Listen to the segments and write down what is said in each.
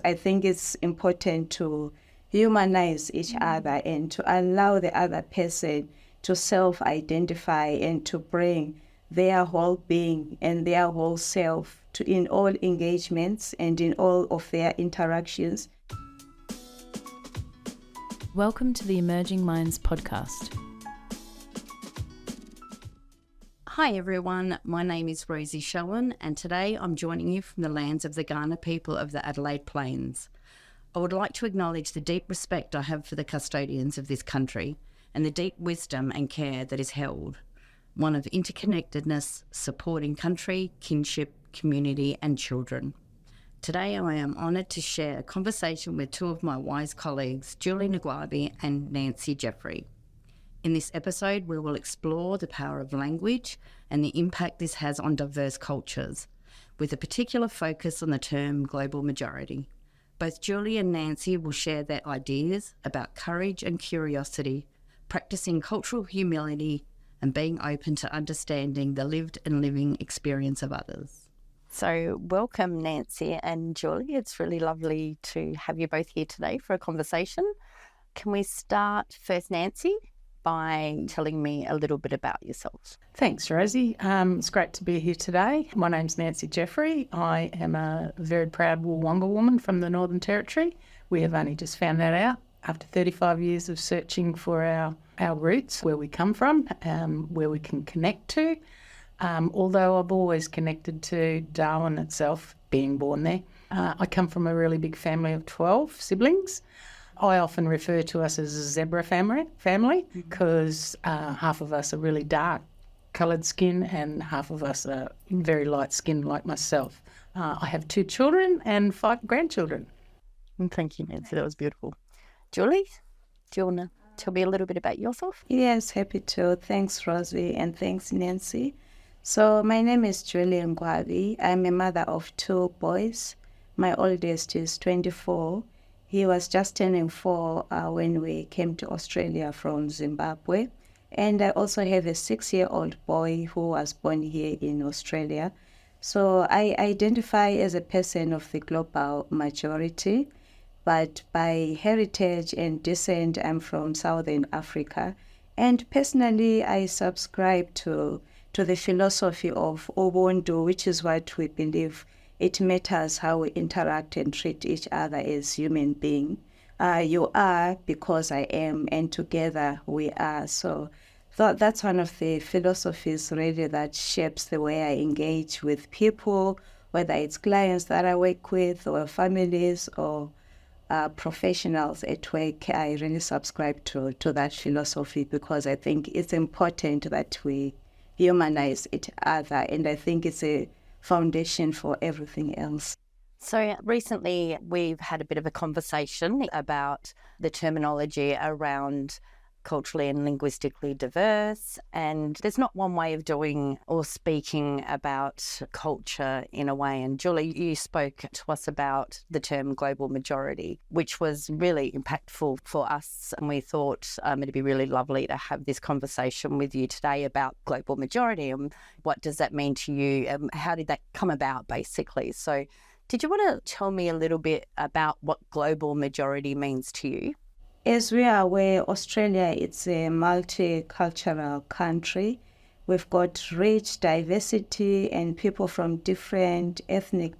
I think it's important to humanize each other and to allow the other person to self-identify and to bring their whole being and their whole self to in all engagements and in all of their interactions. Welcome to the Emerging Minds podcast. Hi everyone, my name is Rosie Shelton and today I'm joining you from the lands of the Kaurna people of the Adelaide Plains. I would like to acknowledge the deep respect I have for the custodians of this country and the deep wisdom and care that is held, one of interconnectedness, supporting country, kinship, community and children. Today I am honoured to share a conversation with two of my wise colleagues, Julie Ngwabi and Nancy Jeffrey. In this episode, we will explore the power of language and the impact this has on diverse cultures, with a particular focus on the term global majority. Both Julie and Nancy will share their ideas about courage and curiosity, practicing cultural humility, and being open to understanding the lived and living experience of others. So welcome, Nancy and Julie. It's really lovely to have you both here today for a conversation. Can we start first, Nancy, by telling me a little bit about yourself? Thanks, Rosie. It's great to be here today. My name's Nancy Jeffrey. I am a very proud Woolwanga woman from the Northern Territory. We have only just found that out after 35 years of searching for our roots, where we come from, where we can connect to. Although I've always connected to Darwin itself, being born there. I come from a really big family of 12 siblings. I often refer to us as a zebra family because half of us are really dark coloured skin and half of us are very light skin like myself. I have 2 children and 5 grandchildren. Thank you, Nancy. That was beautiful. Julie, do you want to tell me a little bit about yourself? Yes, happy to. Thanks, Rosie, and thanks, Nancy. So my name is Julie Ngwabi. I'm a mother of 2 boys. My oldest is 24. He was just turning 4 when we came to Australia from Zimbabwe. And I also have a 6-year-old boy who was born here in Australia. So I identify as a person of the global majority, but by heritage and descent, I'm from Southern Africa. And personally, I subscribe to the philosophy of Ubuntu, which is what we believe it matters how we interact and treat each other as human beings. You are because I am, and together we are. So that's one of the philosophies really that shapes the way I engage with people, whether it's clients that I work with or families or professionals at work. I really subscribe to that philosophy because I think it's important that we humanize each other, and I think it's a foundation for everything else. So recently we've had a bit of a conversation about the terminology around culturally and linguistically diverse, and there's not one way of doing or speaking about culture in a way. And Julie, you spoke to us about the term global majority, which was really impactful for us, and we thought it'd be really lovely to have this conversation with you today about global majority and what does that mean to you and how did that come about basically. So did you want to tell me a little bit about what global majority means to you? As we are aware, Australia is a multicultural country. We've got rich diversity and people from different ethnic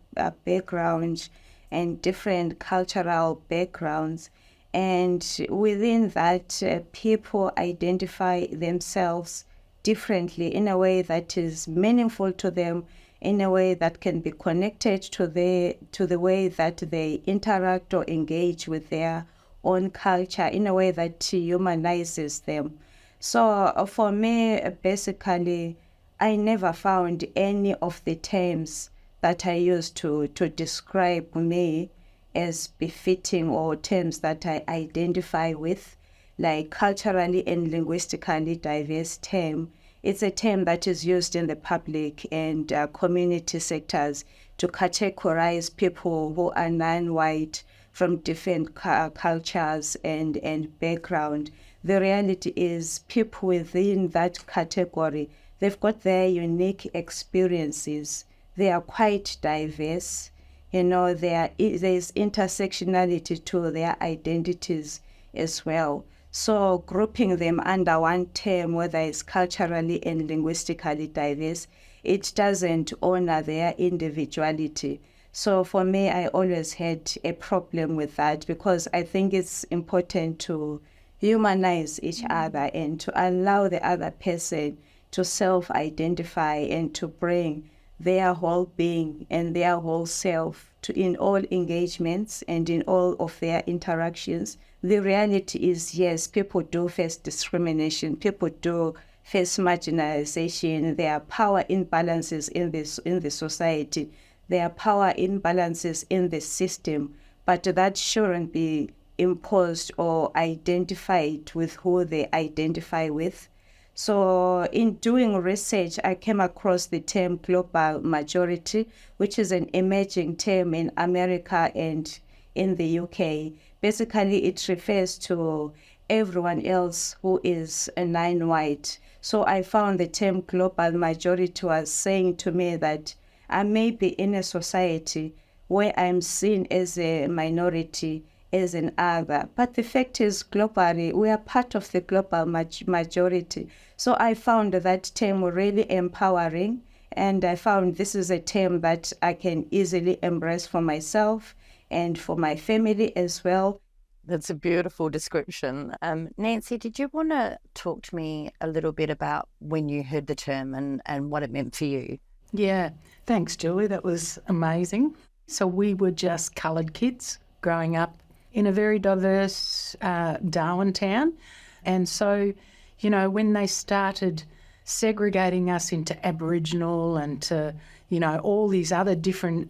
backgrounds and different cultural backgrounds. And within that, people identify themselves differently in a way that is meaningful to them, in a way that can be connected to the way that they interact or engage with their own culture, in a way that humanizes them. So for me, basically, I never found any of the terms that I use to describe me as befitting, or terms that I identify with, like culturally and linguistically diverse term. It's a term that is used in the public and community sectors to categorize people who are non-white, from different cultures and background. The reality is people within that category, they've got their unique experiences. They are quite diverse. there's intersectionality to their identities as well. So grouping them under one term, whether it's culturally and linguistically diverse, it doesn't honor their individuality. So for me, I always had a problem with that, because I think it's important to humanize each other and to allow the other person to self-identify and to bring their whole being and their whole self in all engagements and in all of their interactions. The reality is, yes, people do face discrimination, people do face marginalization. There are power imbalances in the society. There are power imbalances in the system, but that shouldn't be imposed or identified with who they identify with. So in doing research, I came across the term global majority, which is an emerging term in America and in the UK. Basically, it refers to everyone else who is a non-white. So I found the term global majority was saying to me that I may be in a society where I'm seen as a minority, as an other. But the fact is, globally, we are part of the global majority. So I found that term really empowering, and I found this is a term that I can easily embrace for myself and for my family as well. That's a beautiful description. Nancy, did you want to talk to me a little bit about when you heard the term and what it meant for you? Yeah, thanks, Julie. That was amazing. So we were just coloured kids growing up in a very diverse Darwin town. And so, when they started segregating us into Aboriginal and to, all these other different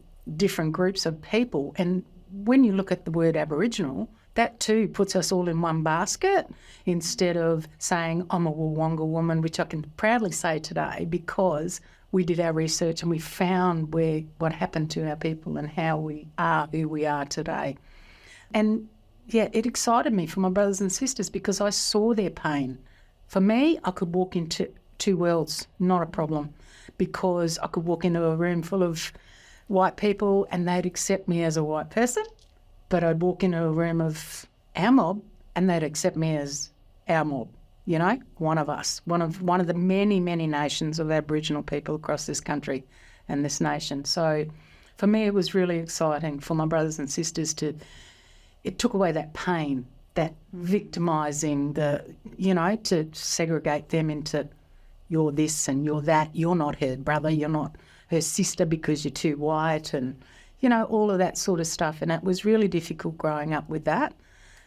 groups of people, and when you look at the word Aboriginal, that too puts us all in one basket instead of saying I'm a Wollonga woman, which I can proudly say today because we did our research and we found what happened to our people and how we are who we are today. And yeah, it excited me for my brothers and sisters because I saw their pain. For me, I could walk into two worlds, not a problem, because I could walk into a room full of white people and they'd accept me as a white person, but I'd walk into a room of our mob and they'd accept me as our mob, one of us, one of the many, many nations of Aboriginal people across this country and this nation. So for me, it was really exciting for my brothers and sisters it took away that pain, that victimising, to segregate them into you're this and you're that, you're not her brother, you're not her sister because you're too white and, all of that sort of stuff. And it was really difficult growing up with that.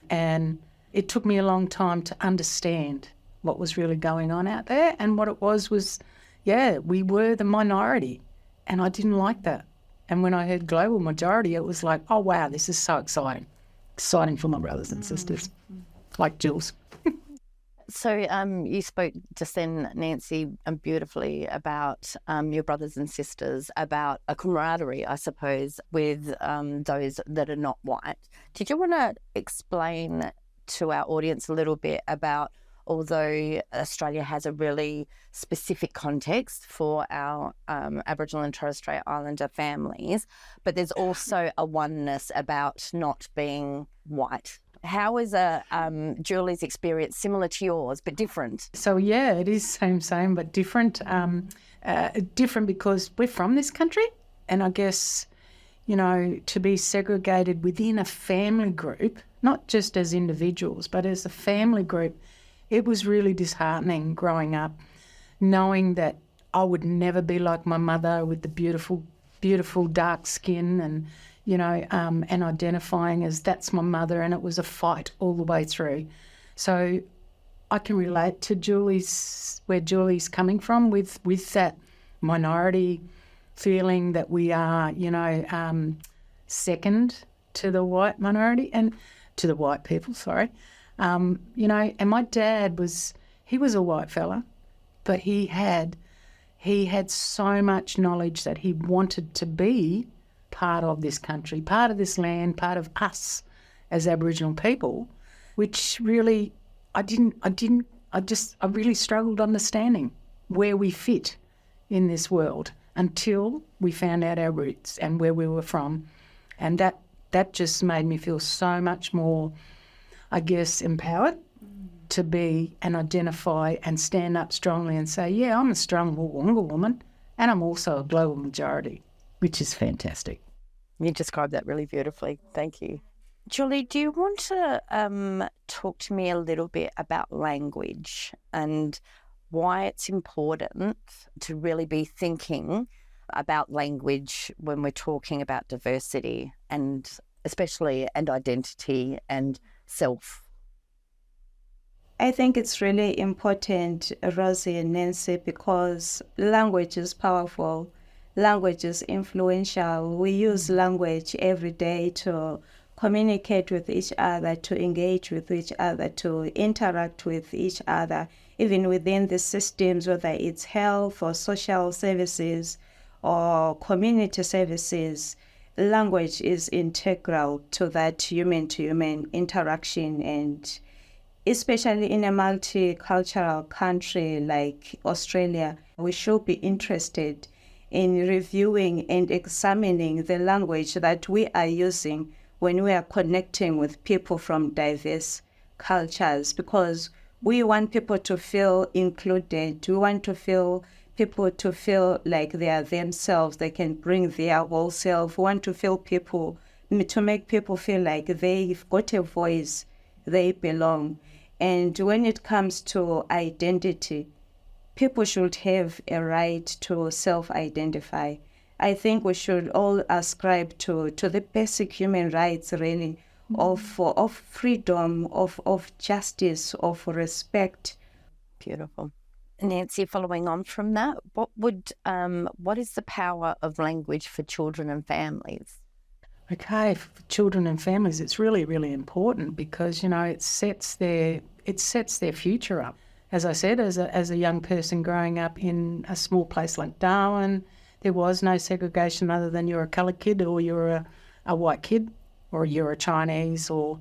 And it took me a long time to understand what was really going on out there. And what it was, we were the minority. And I didn't like that. And when I heard global majority, it was like, oh, wow, this is so exciting. Exciting for my brothers and sisters, like Jules. So you spoke just then, Nancy, beautifully about your brothers and sisters, about a camaraderie, I suppose, with those that are not white. Did you want to explain to our audience a little bit about, although Australia has a really specific context for our Aboriginal and Torres Strait Islander families, but there's also a oneness about not being white? How is Julie's experience similar to yours, but different? So, yeah, it is same, but different. Different because we're from this country. And I guess, to be segregated within a family group, not just as individuals, but as a family group, it was really disheartening growing up, knowing that I would never be like my mother with the beautiful, beautiful dark skin and, and identifying as that's my mother, and it was a fight all the way through. So I can relate to where Julie's coming from with that minority feeling that we are, second to the white minority and to the white people, sorry. And my dad was a white fella, but he had so much knowledge that he wanted to be part of this country, part of this land, part of us as Aboriginal people, which really I really struggled understanding where we fit in this world until we found out our roots and where we were from. And that just made me feel so much more, I guess, empowered to be and identify and stand up strongly and say, yeah, I'm a strong Wollonga woman and I'm also a global majority, which is fantastic. You described that really beautifully. Thank you. Julie, do you want to talk to me a little bit about language and why it's important to really be thinking about language when we're talking about diversity and especially and identity and self? I think it's really important, Rosie and Nancy, because language is powerful. Language is influential. We use language every day to communicate with each other, to engage with each other, to interact with each other, even within the systems, whether it's health or social services or community services. Language is integral to that human-to-human interaction, and especially in a multicultural country like Australia, we should be interested in reviewing and examining the language that we are using when we are connecting with people from diverse cultures, because we want people to feel included. We want people to feel like they are themselves. They can bring their whole self. We want to make people feel like they've got a voice, they belong. And when it comes to identity, people should have a right to self-identify. I think we should all ascribe to the basic human rights, really, of freedom, of justice, of respect. Beautiful. Nancy, following on from that, what is the power of language for children and families? Okay, for children and families, it's really, really important because, it sets their future up. As I said, as a young person growing up in a small place like Darwin, there was no segregation other than you're a coloured kid or you're a white kid or you're a Chinese or,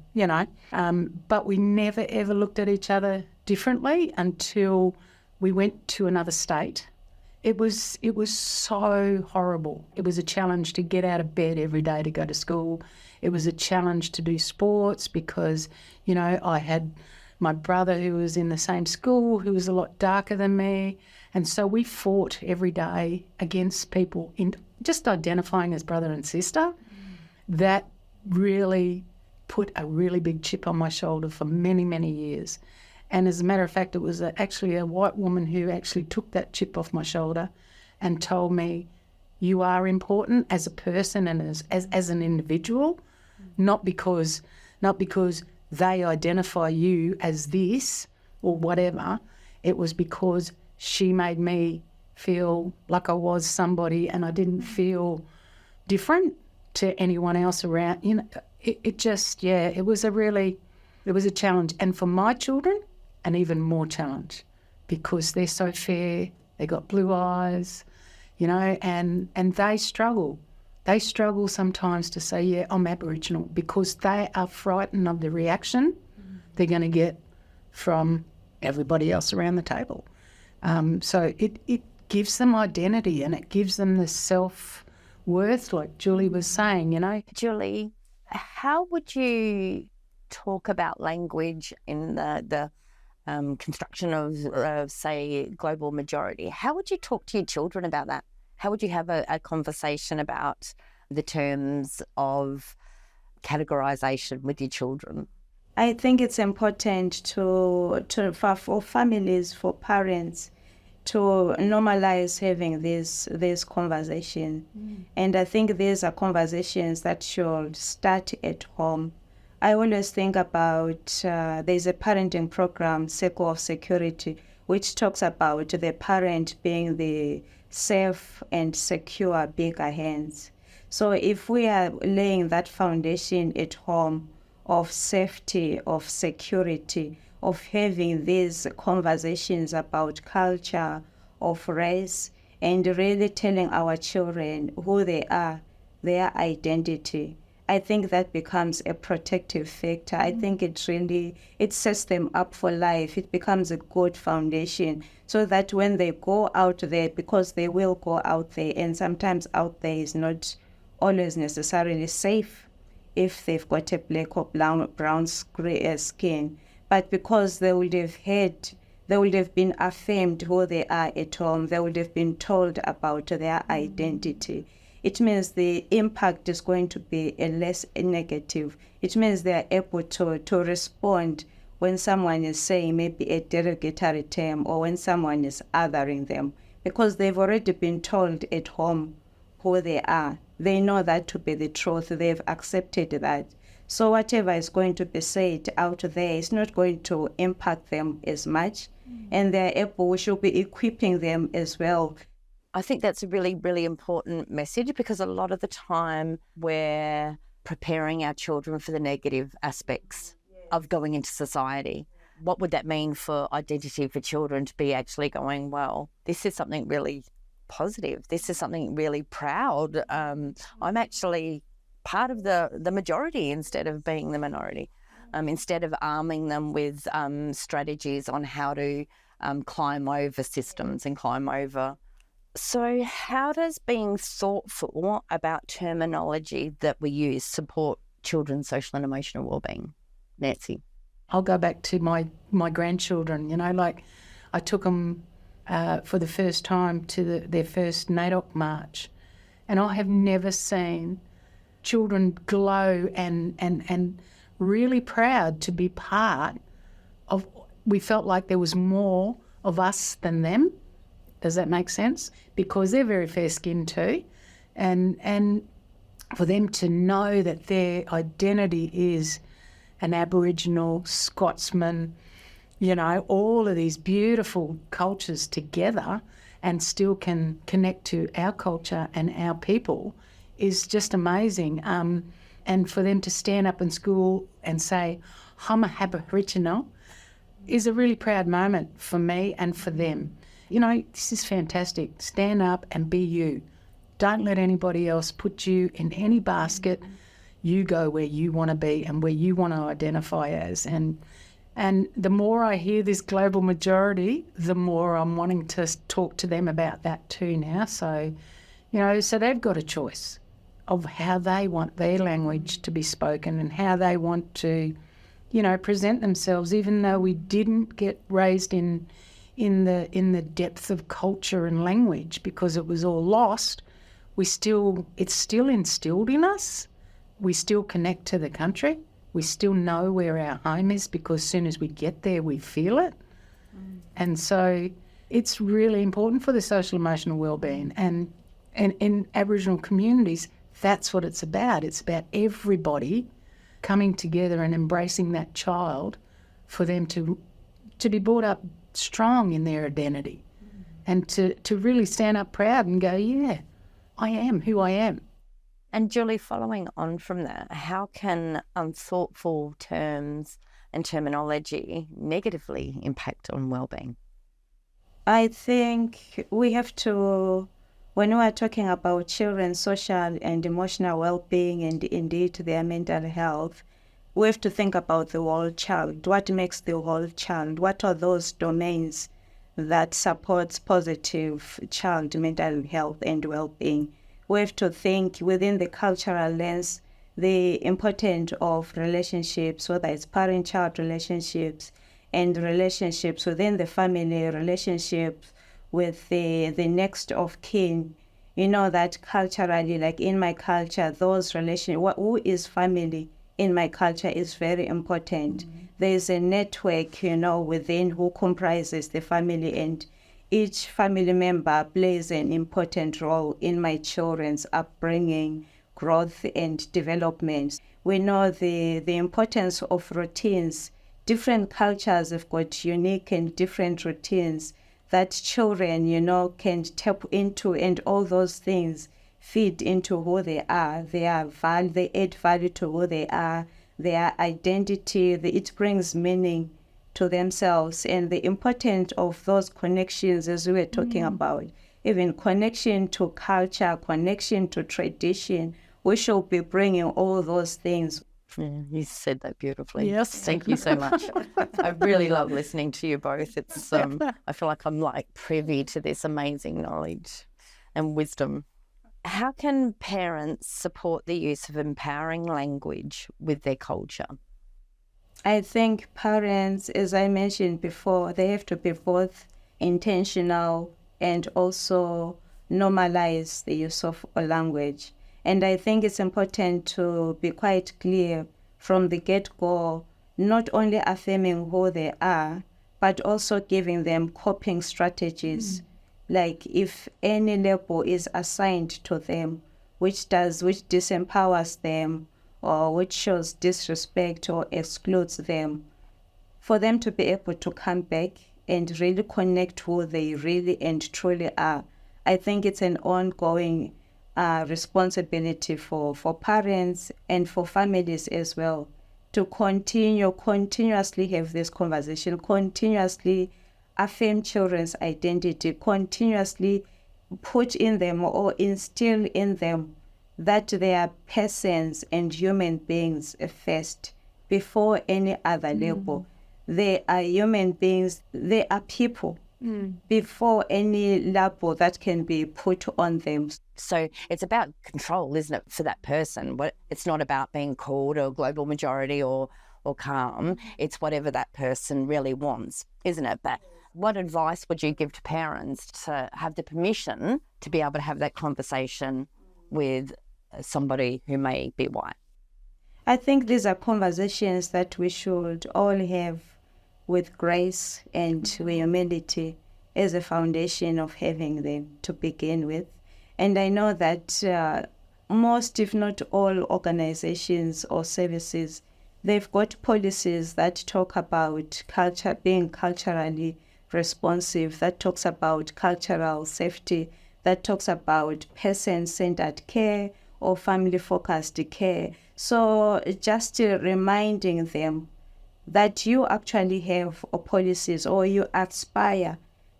but we never ever looked at each other differently until we went to another state. It was so horrible. It was a challenge to get out of bed every day to go to school. It was a challenge to do sports because, I had my brother who was in the same school who was a lot darker than me. And so we fought every day against people in just identifying as brother and sister. That really put a really big chip on my shoulder for many, many years. And as a matter of fact, it was actually a white woman who actually took that chip off my shoulder and told me, you are important as a person and as an individual, not because they identify you as this or whatever. It was because she made me feel like I was somebody and I didn't feel different to anyone else around. It was a challenge. And for my children, an even more challenge because they're so fair, they got blue eyes, and they struggle. They struggle sometimes to say, yeah, I'm Aboriginal, because they are frightened of the reaction they're going to get from everybody else around the table. So it gives them identity and it gives them the self-worth, like Julie was saying, Julie, how would you talk about language in the construction of, say, global majority? How would you talk to your children about that? How would you have a conversation about the terms of categorisation with your children? I think it's important for families, for parents, to normalize having this conversation. And I think these are conversations that should start at home. I always think about, there's a parenting program, Circle of Security, which talks about the parent being the safe and secure bigger hands. So if we are laying that foundation at home of safety, of security, of having these conversations about culture, of race, and really telling our children who they are, their identity, I think that becomes a protective factor. I think it sets them up for life. It becomes a good foundation so that when they go out there, because they will go out there, and sometimes out there is not always necessarily safe if they've got a black or brown skin, but because they would have been affirmed who they are at home, they would have been told about their identity. It means the impact is going to be less negative. It means they are able to respond when someone is saying maybe a derogatory term or when someone is othering them, because they've already been told at home who they are. They know that to be the truth. They've accepted that. So whatever is going to be said out there is not going to impact them as much. And they're able, we should be equipping them as well. I think that's a really, really important message, because a lot of the time we're preparing our children for the negative aspects of going into society. What would that mean for identity for children to be actually going, well, this is something really positive. This is something really proud. I'm actually part of the majority instead of being the minority. Instead of arming them with strategies on how to climb over systems and climb over. So how does being thoughtful about terminology that we use support children's social and emotional wellbeing? Nancy? I'll go back to my grandchildren. Like I took them for the first time to their first NAIDOC march, and I have never seen children glow and really proud to be part of. We felt like there was more of us than them. Does that make sense? Because they're very fair-skinned too, and for them to know that their identity is an Aboriginal, Scotsman, all of these beautiful cultures together and still can connect to our culture and our people is just amazing. And for them to stand up in school and say, I'm a Aboriginal, is a really proud moment for me and for them. This is fantastic. Stand up and be you. Don't let anybody else put you in any basket. You go where you want to be and where you want to identify as. And the more I hear this global majority, the more I'm wanting to talk to them about that too now. So, so they've got a choice of how they want their language to be spoken and how they want to, present themselves, even though we didn't get raised in the depth of culture and language because it was all lost. It's still instilled in us. We still connect to the country. We still know where our home is because as soon as we get there, we feel it. And so it's really important for the social emotional wellbeing. And in Aboriginal communities, that's what it's about. It's about everybody coming together and embracing that child for them to be brought up strong in their identity and to really stand up proud and go, yeah, I am who I am. And Julie, following on from that, how can unthoughtful terms and terminology negatively impact on wellbeing? I think we have to, when we are talking about children's social and emotional well-being and indeed their mental health, we have to think about the whole child. What makes the whole child? What are those domains that supports positive child mental health and well-being? We have to think within the cultural lens, the importance of relationships, whether it's parent-child relationships and relationships within the family, relationships with the next of kin. That culturally, like in my culture, those relations, who is family in my culture is very important. There's a network, within who comprises the family, and each family member plays an important role in my children's upbringing, growth, and development. We know the importance of routines. Different cultures have got unique and different routines that children, can tap into, and all those things feed into who they are. They add value to who they are, their identity. It brings meaning to themselves, and the importance of those connections, as we were talking about, even connection to culture, connection to tradition. We should be bringing all those things. Yeah, you said that beautifully. Yes. Thank you so much. I really love listening to you both. It's I feel like I'm like privy to this amazing knowledge and wisdom. How can parents support the use of empowering language with their culture? I think parents, as I mentioned before, they have to be both intentional and also normalize the use of language. And I think it's important to be quite clear from the get-go, not only affirming who they are, but also giving them coping strategies. Like if any label is assigned to them, which disempowers them, or which shows disrespect or excludes them, for them to be able to come back and really connect who they really and truly are. I think it's an ongoing responsibility for parents and for families as well to continuously have this conversation, continuously affirm children's identity, continuously put in them or instill in them that they are persons and human beings first before any other label. They are human beings, they are people before any label that can be put on them. So it's about control, isn't it, for that person? It's not about being called a global majority or calm. It's whatever that person really wants, isn't it? But what advice would you give to parents to have the permission to be able to have that conversation with somebody who may be white? I think these are conversations that we should all have with grace and humility as a foundation of having them to begin with. And I know that most, if not all, organizations or services, they've got policies that talk about culture, being culturally responsive, that talks about cultural safety, that talks about person-centered care or family-focused care. So just reminding them that you actually have policies or you aspire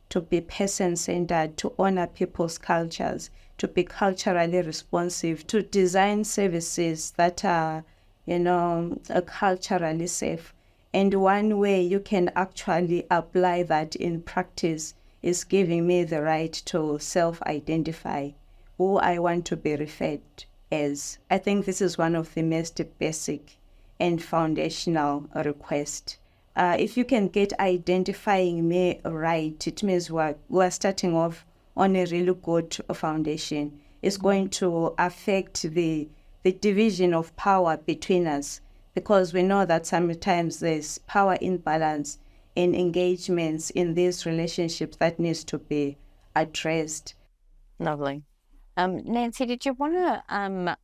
to be person-centered, to honor people's cultures, to be culturally responsive, to design services that are, culturally safe. And one way you can actually apply that in practice is giving me the right to self-identify who I want to be referred as. I think this is one of the most basic and foundational requests. If you can get identifying me right, it means we're starting off on a really good foundation. It's going to affect the division of power between us, because we know that sometimes there's power imbalance in engagements in these relationships that needs to be addressed. Lovely. Nancy, did you want to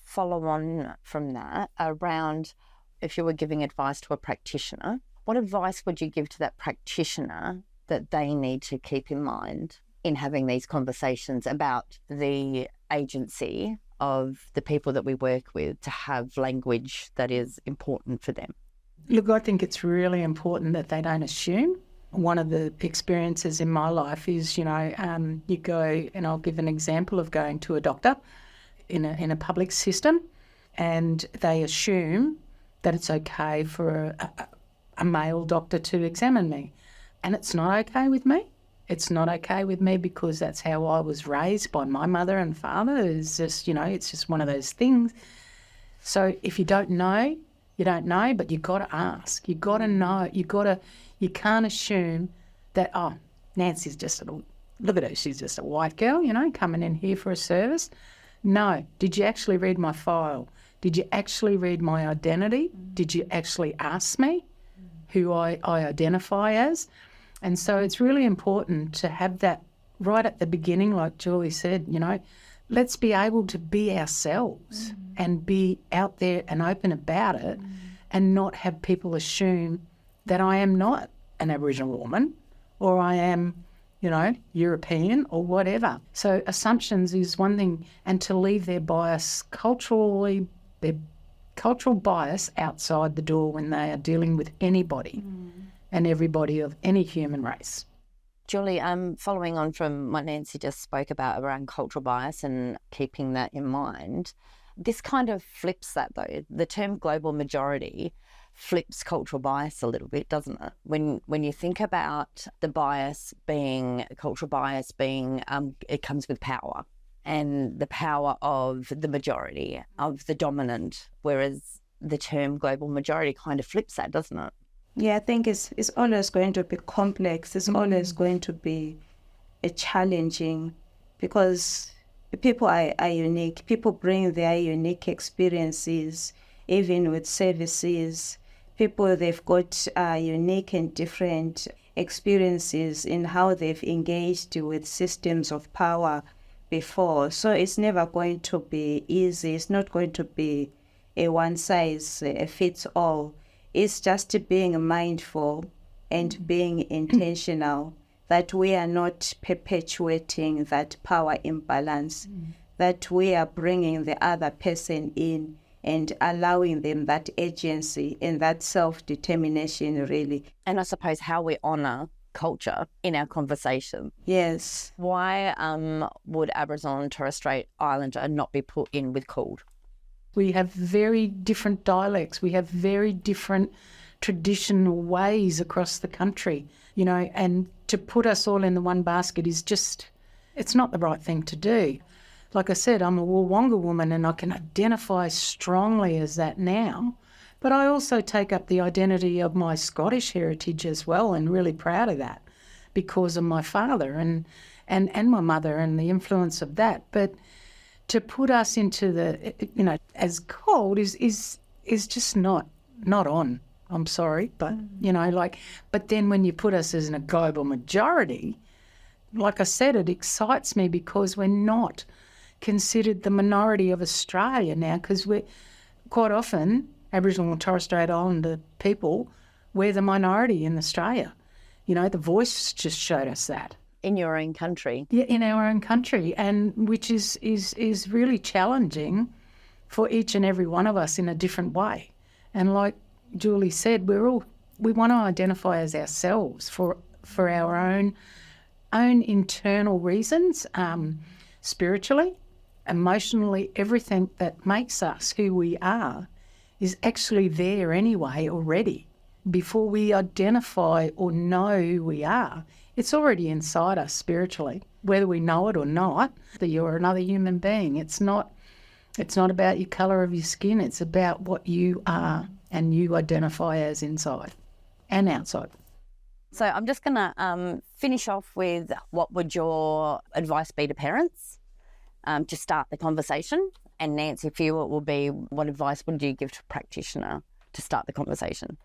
follow on from that around, if you were giving advice to a practitioner, what advice would you give to that practitioner that they need to keep in mind in having these conversations about the agency of the people that we work with to have language that is important for them? Look, I think it's really important that they don't assume. One of the experiences in my life is, you go, and I'll give an example of going to a doctor in a public system, and they assume that it's okay for a male doctor to examine me. And it's not okay with me. It's not okay with me because that's how I was raised by my mother and father. It's just, it's just one of those things. So if you don't know, you don't know, but you've got to ask. You've got to know. You can't assume that, Nancy's look at her, she's just a white girl, coming in here for a service. No. Did you actually read my file? Did you actually read my identity? Did you actually ask me who I identify as? And so it's really important to have that right at the beginning, like Julie said, let's be able to be ourselves and be out there and open about it and not have people assume that I am not an Aboriginal woman or I am, European or whatever. So assumptions is one thing, and to leave their cultural bias outside the door when they are dealing with anybody and everybody of any human race. Julie, following on from what Nancy just spoke about around cultural bias and keeping that in mind, this kind of flips that though. The term global majority flips cultural bias a little bit, doesn't it? When you think about the bias being, cultural bias being, it comes with power. and the power of the majority, of the dominant, whereas the term global majority kind of flips that, doesn't it? Yeah, I think it's always going to be complex. It's always going to be a challenging, because people are unique. People bring their unique experiences, even with services. People, they've got unique and different experiences in how they've engaged with systems of power before. So it's never going to be easy. It's not going to be a one size fits all. It's just being mindful and being intentional that we are not perpetuating that power imbalance, that we are bringing the other person in and allowing them that agency and that self-determination, really. And I suppose how we honour culture in our conversation. Yes. Why would Aboriginal and Torres Strait Islander not be put in with called? We have very different dialects. We have very different traditional ways across the country, you know, and to put us all in the one basket is just, it's not the right thing to do. Like I said, I'm a Woolwonga woman and I can identify strongly as that now, but I also take up the identity of my Scottish heritage as well, and really proud of that because of my father and my mother and the influence of that. But to put us into the, you know, as cold is just not on. I'm sorry, but, you know, like, but then when you put us as in a global majority, like I said, it excites me because we're not considered the minority of Australia now, because we're quite often, Aboriginal and Torres Strait Islander people, we're the minority in Australia. You know, The Voice just showed us that. In your own country. Yeah, in our own country, and which is really challenging for each and every one of us in a different way. And like Julie said, we want to identify as ourselves for our own internal reasons, spiritually, emotionally, everything that makes us who we are is actually there anyway already. Before we identify or know who we are, it's already inside us spiritually, whether we know it or not, that you're another human being. It's not about your colour of your skin, it's about what you are and you identify as inside and outside. So I'm just going to finish off with, what would your advice be to parents to start the conversation? And Nancy, for you, it will be, what advice would you give to a practitioner to start the conversation?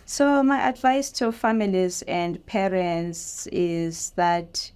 So my advice to families and parents is that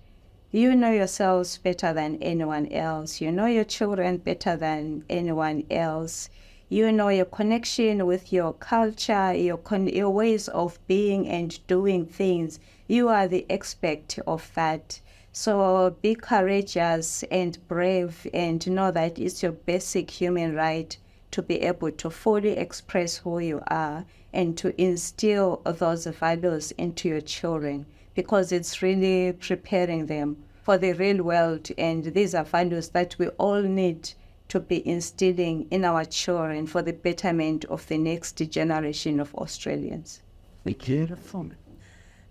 you know yourselves better than anyone else. You know your children better than anyone else. You know your connection with your culture, your ways of being and doing things. You are the expert of that. So be courageous and brave and know that it's your basic human right to be able to fully express who you are and to instill those values into your children, because it's really preparing them for the real world. And these are values that we all need to be instilling in our children for the betterment of the next generation of Australians. Beautiful.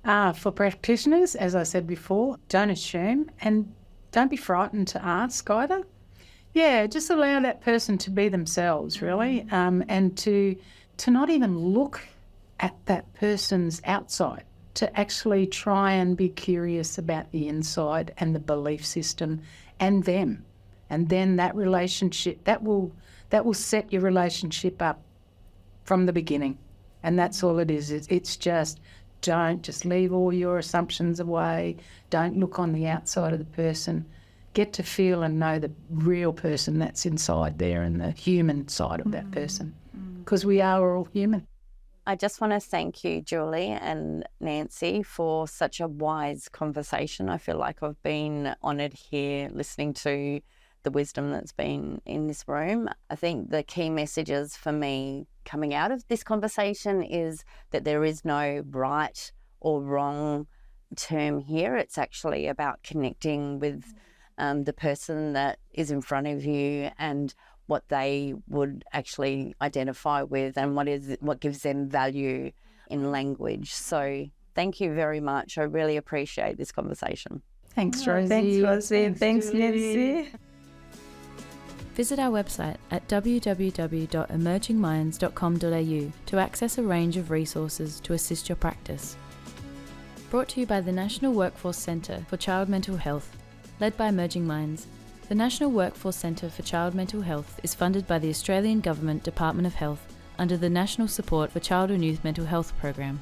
For practitioners, as I said before, don't assume and don't be frightened to ask either. Yeah, just allow that person to be themselves, really, and to not even look at that person's outside, to actually try and be curious about the inside and the belief system and them. And then that relationship, that will set your relationship up from the beginning. And that's all it is. It's just, don't just leave all your assumptions away. Don't look on the outside of the person. Get to feel and know the real person that's inside there and the human side of that person, because we are all human. I just want to thank you, Julie and Nancy, for such a wise conversation. I feel like I've been honoured here listening to the wisdom that's been in this room. I think the key messages for me coming out of this conversation is that there is no right or wrong term here. It's actually about connecting with the person that is in front of you and what they would actually identify with and what gives them value in language. So thank you very much. I really appreciate this conversation. Thanks, Rosie. Thanks, Rosie. Thanks, Nancy. Visit our website at www.emergingminds.com.au to access a range of resources to assist your practice. Brought to you by the National Workforce Centre for Child Mental Health, led by Emerging Minds. The National Workforce Centre for Child Mental Health is funded by the Australian Government Department of Health under the National Support for Child and Youth Mental Health Program.